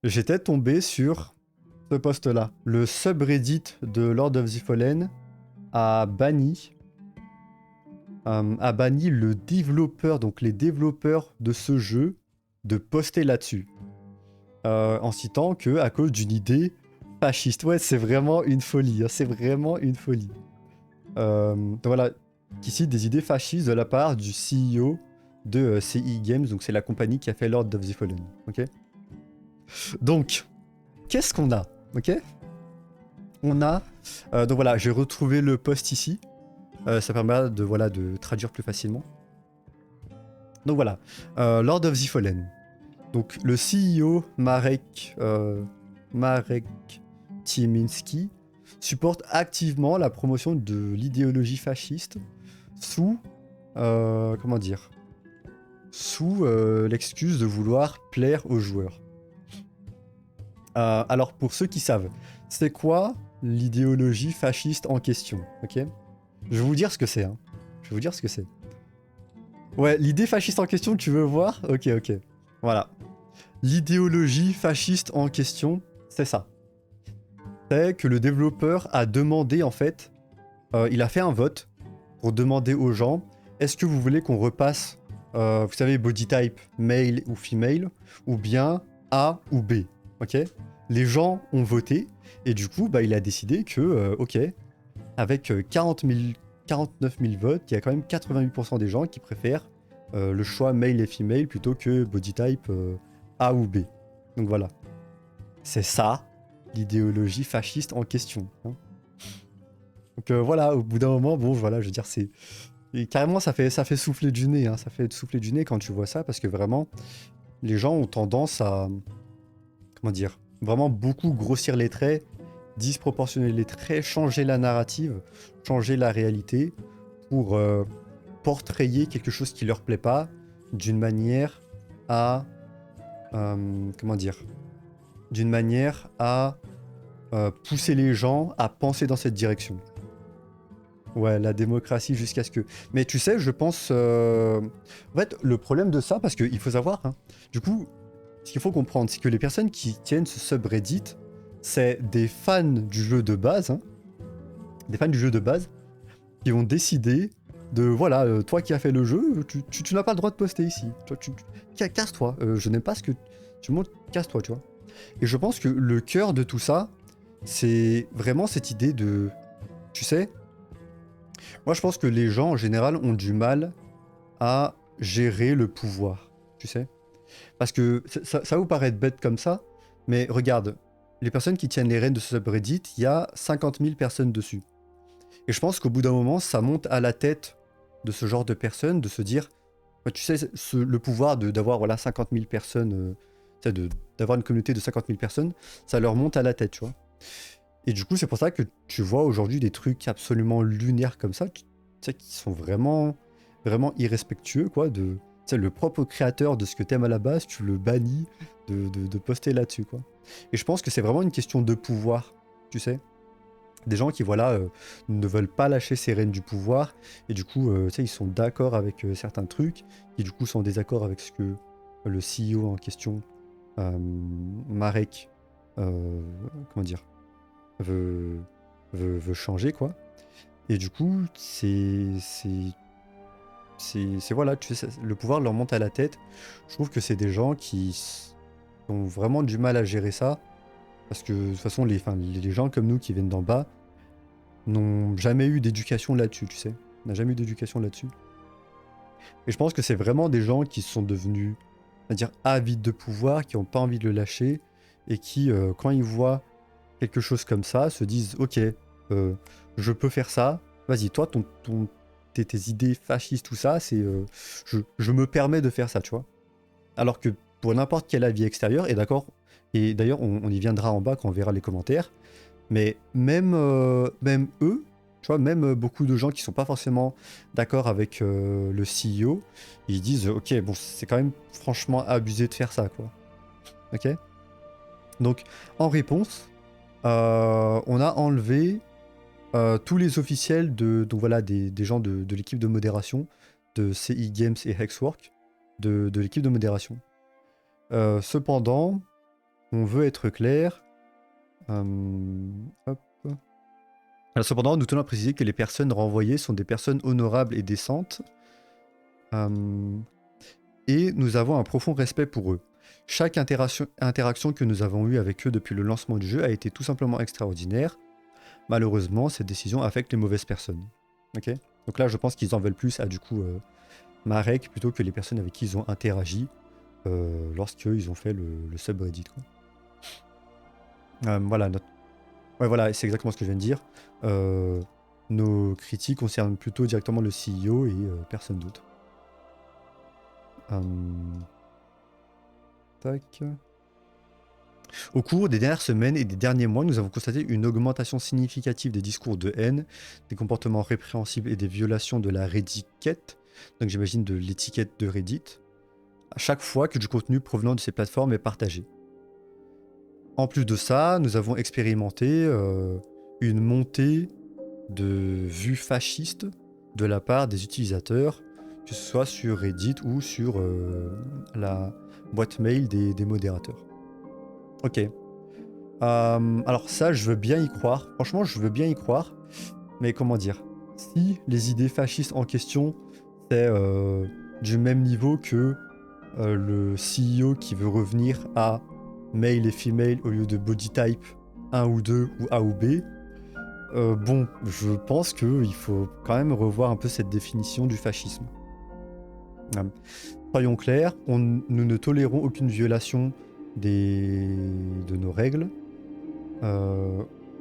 j'étais tombé sur ce post-là. Le subreddit de Lord of the Fallen a banni, le développeur, donc les développeurs de ce jeu, de poster là-dessus. En citant que à cause d'une idée fasciste. Ouais, c'est vraiment une folie, hein, c'est vraiment une folie. Donc voilà, qui cite des idées fascistes de la part du CEO de CI Games, donc c'est la compagnie qui a fait Lord of the Fallen. Ok. Donc, qu'est-ce qu'on a? Ok. On a, donc voilà, j'ai retrouvé le post ici. Ça permet de voilà de traduire plus facilement. Donc voilà, Lord of the Fallen. Donc le CEO Marek Tyminski supporte activement la promotion de l'idéologie fasciste sous comment dire, sous l'excuse de vouloir plaire aux joueurs. Alors pour ceux qui savent, c'est quoi l'idéologie fasciste en question, ok? Je vais vous dire ce que c'est. Hein. Je vais vous dire ce que c'est. Ouais, l'idée fasciste en question, tu veux voir? Ok, ok. Voilà. L'idéologie fasciste en question, c'est ça. C'est que le développeur a demandé en fait, il a fait un vote pour demander aux gens, est-ce que vous voulez qu'on repasse, vous savez, body type, male ou female, ou bien A ou B, ok? Les gens ont voté, et du coup, bah, il a décidé que, ok, avec 49 000 votes, il y a quand même 88% des gens qui préfèrent le choix male et female plutôt que body type A ou B. Donc voilà. C'est ça, l'idéologie fasciste en question. Hein. Donc voilà, au bout d'un moment, bon, voilà, je veux dire, c'est... Et carrément, ça fait souffler du nez, hein, ça fait souffler du nez quand tu vois ça, parce que vraiment, les gens ont tendance à, comment dire, vraiment beaucoup grossir les traits, disproportionner les traits, changer la narrative, changer la réalité, pour portrayer quelque chose qui leur plaît pas, d'une manière à, comment dire, d'une manière à pousser les gens à penser dans cette direction. Ouais, la démocratie jusqu'à ce que... Mais tu sais, je pense... En fait, le problème de ça, parce qu'il faut savoir, hein, du coup, ce qu'il faut comprendre, c'est que les personnes qui tiennent ce subreddit, c'est des fans du jeu de base, hein, des fans du jeu de base, qui ont décidé de, voilà, toi qui as fait le jeu, tu n'as pas le droit de poster ici. Toi, casse-toi, je n'aime pas ce que tu montres, casse-toi, tu vois. Et je pense que le cœur de tout ça, c'est vraiment cette idée de... Tu sais, moi je pense que les gens en général ont du mal à gérer le pouvoir, tu sais. Parce que ça vous paraît bête comme ça, mais regarde, les personnes qui tiennent les rênes de ce subreddit, il y a 50 000 personnes dessus. Et je pense qu'au bout d'un moment, ça monte à la tête de ce genre de personnes, de se dire, ouais, tu sais, le pouvoir d'avoir voilà, 50 000 personnes, d'avoir une communauté de 50 000 personnes, ça leur monte à la tête, tu vois. Et du coup, c'est pour ça que tu vois aujourd'hui des trucs absolument lunaires comme ça, tu sais, qui sont vraiment, vraiment irrespectueux, quoi, de... Tu sais, le propre créateur de ce que t'aimes à la base, tu le bannis de poster là-dessus, quoi. Et je pense que c'est vraiment une question de pouvoir, tu sais. Des gens qui, voilà, ne veulent pas lâcher ces rênes du pouvoir, et du coup, tu sais, ils sont d'accord avec certains trucs, qui du coup sont en désaccord avec ce que le CEO en question, Marek, comment dire, veut, veut changer, quoi. Et du coup, c'est voilà, tu sais, le pouvoir leur monte à la tête. Je trouve que c'est des gens qui ont vraiment du mal à gérer ça, parce que de toute façon, les gens comme nous qui viennent d'en bas n'ont jamais eu d'éducation là-dessus, tu sais. On n'a jamais eu d'éducation là-dessus. Et je pense que c'est vraiment des gens qui sont devenus, on va dire, avides de pouvoir, qui n'ont pas envie de le lâcher, et qui, quand ils voient quelque chose comme ça, se disent, ok, je peux faire ça, vas-y, toi, tes idées fascistes, tout ça, c'est, je me permets de faire ça, tu vois. Alors que pour n'importe quel avis extérieur, et d'accord, et d'ailleurs, on y viendra en bas quand on verra les commentaires, mais même, même eux, tu vois, même beaucoup de gens qui sont pas forcément d'accord avec le CEO, ils disent, ok, bon, c'est quand même franchement abusé de faire ça, quoi. Ok. Donc, en réponse, on a enlevé tous les officiels donc voilà, des gens de l'équipe de modération de CI Games et Hexwork, de l'équipe de modération. Cependant, On veut être clair. Hop. Alors, cependant, nous tenons à préciser que les personnes renvoyées sont des personnes honorables et décentes. Et nous avons un profond respect pour eux. Chaque interaction que nous avons eue avec eux depuis le lancement du jeu a été tout simplement extraordinaire. Malheureusement, cette décision affecte les mauvaises personnes. Ok. Donc là, je pense qu'ils en veulent plus à du coup Marek plutôt que les personnes avec qui ils ont interagi lorsqu'ils ont fait le subreddit. Voilà, ouais, voilà, c'est exactement ce que je viens de dire. Nos critiques concernent plutôt directement le CEO et personne d'autre. Tac. Au cours des dernières semaines et des derniers mois, nous avons constaté une augmentation significative des discours de haine, des comportements répréhensibles et des violations de la Reddiquette, donc j'imagine de l'étiquette de Reddit, à chaque fois que du contenu provenant de ces plateformes est partagé. En plus de ça, nous avons expérimenté une montée de vues fascistes de la part des utilisateurs, que ce soit sur Reddit ou sur la boîte mail des modérateurs. Ok. Alors ça, je veux bien y croire. Franchement, je veux bien y croire. Mais comment dire? Si les idées fascistes en question, c'est du même niveau que le CEO qui veut revenir à male et female au lieu de body type 1 ou 2 ou A ou B, bon, je pense qu'il faut quand même revoir un peu cette définition du fascisme. Soyons clairs, nous ne tolérons aucune violation de nos règles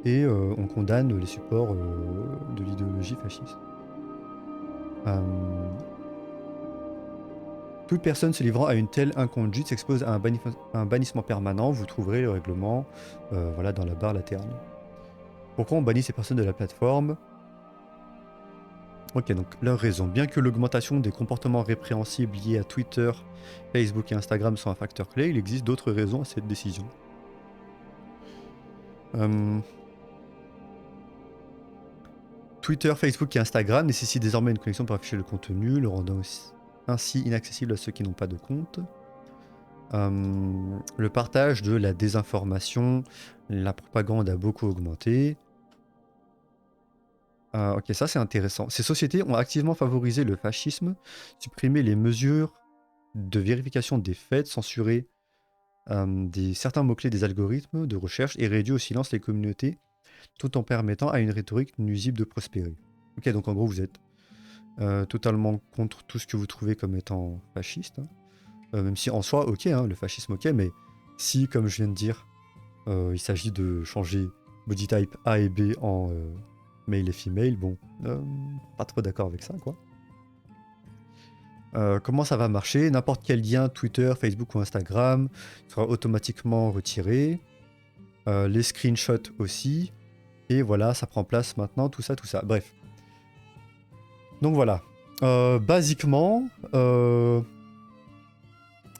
et on condamne les supports de l'idéologie fasciste. Toute personne se livrant à une telle inconduite s'expose à un bannissement permanent. Vous trouverez le règlement voilà, dans la barre latérale. Pourquoi on bannit ces personnes de la plateforme? Ok, donc leur raison. Bien que l'augmentation des comportements répréhensibles liés à Twitter, Facebook et Instagram sont un facteur clé, il existe d'autres raisons à cette décision. Twitter, Facebook et Instagram nécessitent désormais une connexion pour afficher le contenu, le rendant ainsi inaccessible à ceux qui n'ont pas de compte. Le partage de la désinformation, la propagande a beaucoup augmenté. Ok, ça c'est intéressant. Ces sociétés ont activement favorisé le fascisme, supprimé les mesures de vérification des faits, censuré certains mots-clés des algorithmes de recherche et réduit au silence les communautés, tout en permettant à une rhétorique nuisible de prospérer. Ok, donc en gros vous êtes totalement contre tout ce que vous trouvez comme étant fasciste. Même si en soi, ok, hein, le fascisme ok, mais si, comme je viens de dire, il s'agit de changer body type A et B en male et female, bon, pas trop d'accord avec ça, quoi. Comment ça va marcher? N'importe quel lien Twitter, Facebook ou Instagram sera automatiquement retiré. Les screenshots aussi. Et voilà, ça prend place maintenant, tout ça, tout ça. Bref. Donc voilà. Basiquement,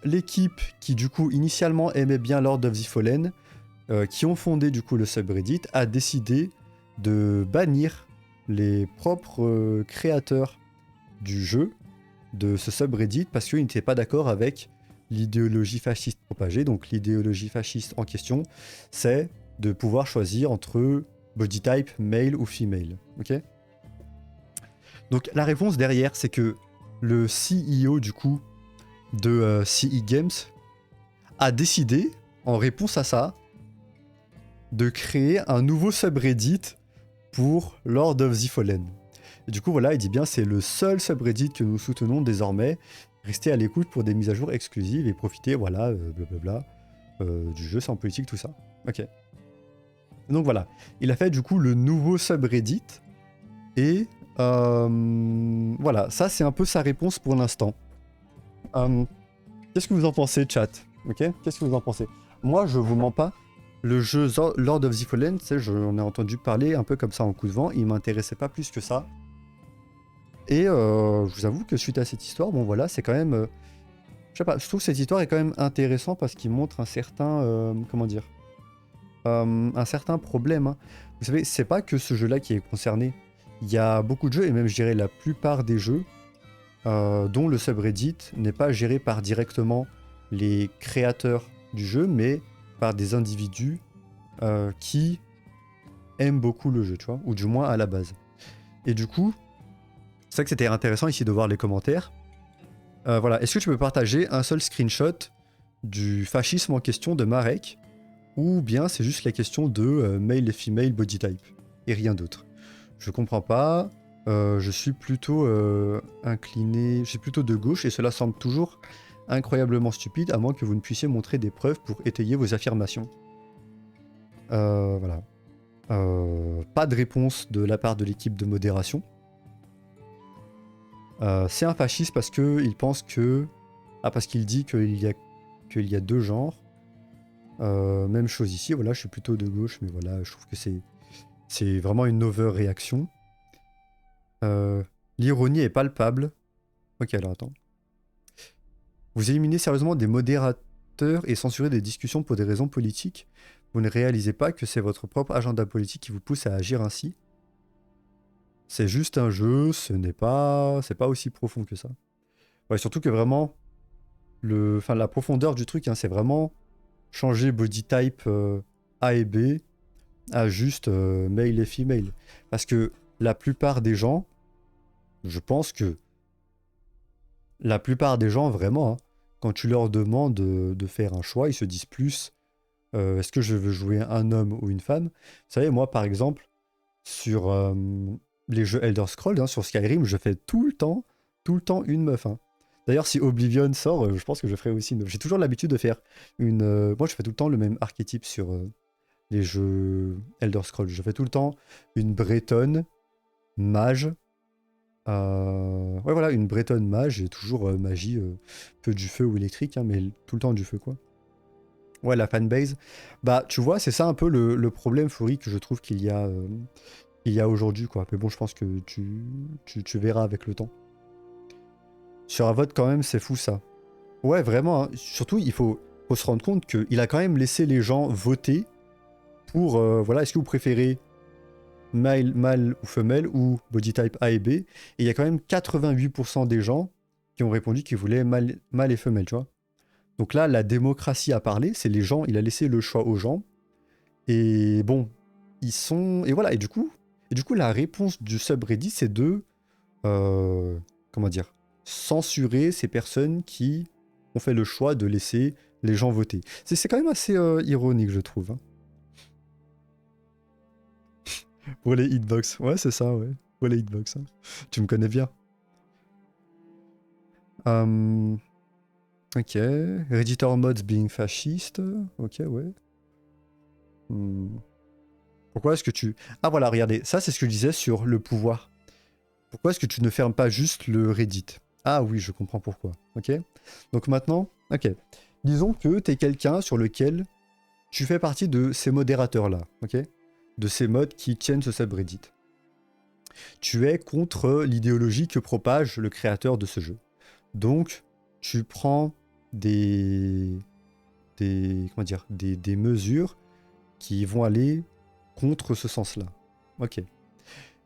l'équipe qui du coup initialement aimait bien Lord of the Fallen, qui ont fondé du coup le subreddit, a décidé de bannir les propres créateurs du jeu de ce subreddit parce qu'ils n'étaient pas d'accord avec l'idéologie fasciste propagée. Donc l'idéologie fasciste en question, c'est de pouvoir choisir entre body type male ou female. Ok. Donc la réponse derrière, c'est que le CEO du coup de CE Games a décidé, en réponse à ça, de créer un nouveau subreddit pour Lord of the Fallen. Et du coup, voilà, il dit bien, c'est le seul subreddit que nous soutenons désormais. Restez à l'écoute pour des mises à jour exclusives et profitez, voilà, blablabla, du jeu sans politique, tout ça. Ok. Donc voilà, il a fait du coup le nouveau subreddit. Et voilà, ça c'est un peu sa réponse pour l'instant. Qu'est-ce que vous en pensez, chat? Ok, qu'est-ce que vous en pensez? Moi, je vous mens pas. Le jeu Lord of the Fallen, j'en ai entendu parler un peu comme ça en coup de vent. Il m'intéressait pas plus que ça. Et je vous avoue que suite à cette histoire, bon voilà, c'est quand même... je sais pas, je trouve que cette histoire est quand même intéressante parce qu'il montre un certain... comment dire un certain problème. Hein. Vous savez, c'est pas que ce jeu-là qui est concerné. Il y a beaucoup de jeux, et même je dirais la plupart des jeux, dont le subreddit n'est pas géré par directement les créateurs du jeu, mais par des individus qui aiment beaucoup le jeu, tu vois, ou du moins à la base. Et du coup, c'est vrai que c'était intéressant ici de voir les commentaires. Voilà, est-ce que tu peux partager un seul screenshot du fascisme en question de Marek, ou bien c'est juste la question de male et female body type, et rien d'autre? Je comprends pas, je suis plutôt incliné, je suis plutôt de gauche, et cela semble toujours incroyablement stupide, à moins que vous ne puissiez montrer des preuves pour étayer vos affirmations. Voilà. Pas de réponse de la part de l'équipe de modération. C'est un fasciste parce qu'il pense que... Ah, parce qu'il dit qu'il y a deux genres. Même chose ici, voilà, je suis plutôt de gauche, mais voilà, je trouve que c'est vraiment une overréaction. L'ironie est palpable. Ok, alors attends. Vous éliminez sérieusement des modérateurs et censurez des discussions pour des raisons politiques. Vous ne réalisez pas que c'est votre propre agenda politique qui vous pousse à agir ainsi. C'est juste un jeu, c'est pas aussi profond que ça. Ouais, surtout que vraiment, la profondeur du truc, hein, c'est vraiment changer body type A et B à juste male et female. Parce que la plupart des gens, je pense que la plupart des gens, vraiment, hein, quand tu leur demandes de faire un choix, ils se disent plus est-ce que je veux jouer un homme ou une femme? Vous savez, moi, par exemple, sur les jeux Elder Scrolls, hein, sur Skyrim, je fais tout le temps une meuf. Hein. D'ailleurs, si Oblivion sort, je pense que je ferai aussi une meuf. J'ai toujours l'habitude de faire une... moi, je fais tout le temps le même archétype sur les jeux Elder Scrolls. Je fais tout le temps une bretonne, mage. Ouais, voilà, une bretonne mage et toujours magie, peu du feu ou électrique, hein, mais tout le temps du feu, quoi. Ouais, la fanbase. Bah, tu vois, c'est ça un peu le problème, Foury, que je trouve qu'il y a aujourd'hui, quoi. Mais bon, je pense que tu verras avec le temps. Sur un vote, quand même, c'est fou, ça. Ouais, vraiment. Hein. Surtout, il faut se rendre compte qu'il a quand même laissé les gens voter pour, voilà, est-ce que vous préférez mâle ou femelle ou body type A et B. Et il y a quand même 88% des gens qui ont répondu qu'ils voulaient mâle et femelle, tu vois. Donc là, la démocratie a parlé, c'est les gens, il a laissé le choix aux gens. Et bon, ils sont... Et voilà, et du coup la réponse du subreddit, c'est de... comment dire? Censurer ces personnes qui ont fait le choix de laisser les gens voter. C'est quand même assez ironique, je trouve. Hein. Pour les hitbox. Ouais, c'est ça, ouais. Pour les hitbox. Hein. Tu me connais bien. Ok. Redditor mods being fasciste. Ok, ouais. Pourquoi est-ce que tu... Ah voilà, regardez. Ça, c'est ce que je disais sur le pouvoir. Pourquoi est-ce que tu ne fermes pas juste le Reddit? Ah oui, je comprends pourquoi. Ok. Donc maintenant, ok. Disons que tu es quelqu'un sur lequel tu fais partie de ces modérateurs-là. Ok. De ces mods qui tiennent ce subreddit. Tu es contre l'idéologie que propage le créateur de ce jeu. Donc, tu prends des mesures qui vont aller contre ce sens-là. Ok.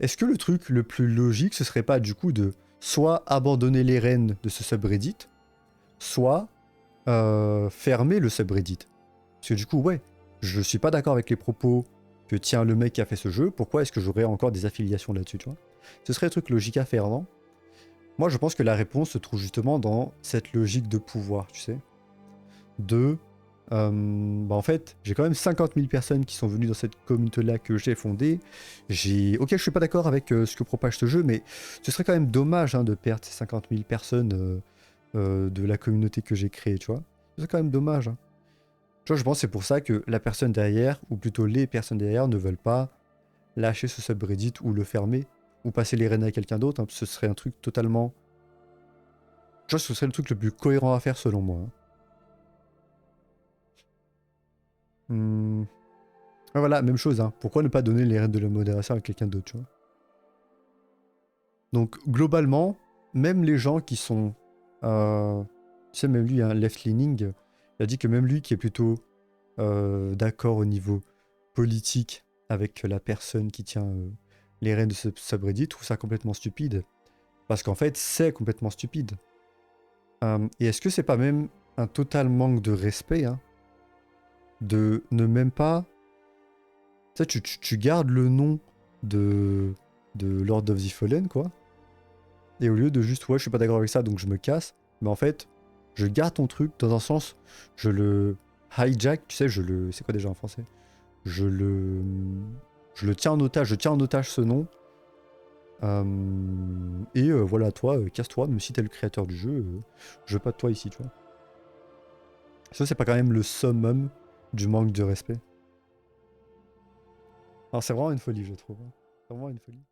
Est-ce que le truc le plus logique, ce serait pas du coup de soit abandonner les rênes de ce subreddit, soit fermer le subreddit? Parce que du coup, ouais, je suis pas d'accord avec les propos que tient le mec qui a fait ce jeu, pourquoi est-ce que j'aurais encore des affiliations là-dessus, tu vois? Ce serait le truc logique à faire, non? Moi, je pense que la réponse se trouve justement dans cette logique de pouvoir, tu sais. En fait, j'ai quand même 50 000 personnes qui sont venues dans cette communauté-là que j'ai fondée. Ok, je suis pas d'accord avec ce que propage ce jeu, mais ce serait quand même dommage hein, de perdre ces 50 000 personnes de la communauté que j'ai créée, tu vois. C'est quand même dommage. Hein. Tu vois, je pense que c'est pour ça que la personne derrière, ou plutôt les personnes derrière, ne veulent pas lâcher ce subreddit ou le fermer, ou passer les rênes à quelqu'un d'autre. Hein, ce serait un truc totalement... Tu vois, ce serait le truc le plus cohérent à faire selon moi. Hein. Ouais, voilà, même chose. Hein. Pourquoi ne pas donner les rênes de la modération à quelqu'un d'autre, tu vois? Donc, globalement, même les gens qui sont... tu sais, même lui, hein, left-leaning, il a dit que même lui qui est plutôt d'accord au niveau politique avec la personne qui tient les rênes de ce subreddit, trouve ça complètement stupide. Parce qu'en fait, c'est complètement stupide. Et est-ce que c'est pas même un total manque de respect hein, de ne même pas... Tu sais, tu gardes le nom de Lord of the Fallen, quoi. Et au lieu de juste, ouais, je suis pas d'accord avec ça, donc je me casse. Mais en fait, je garde ton truc dans un sens, je le hijack, tu sais, je le... C'est quoi déjà en français? Je le... Je le tiens en otage, je tiens en otage ce nom. Et voilà, toi, casse-toi, même si t'es le créateur du jeu, je veux pas de toi ici, tu vois. Ça, c'est pas quand même le summum du manque de respect. Alors, c'est vraiment une folie, je trouve, hein. C'est vraiment une folie.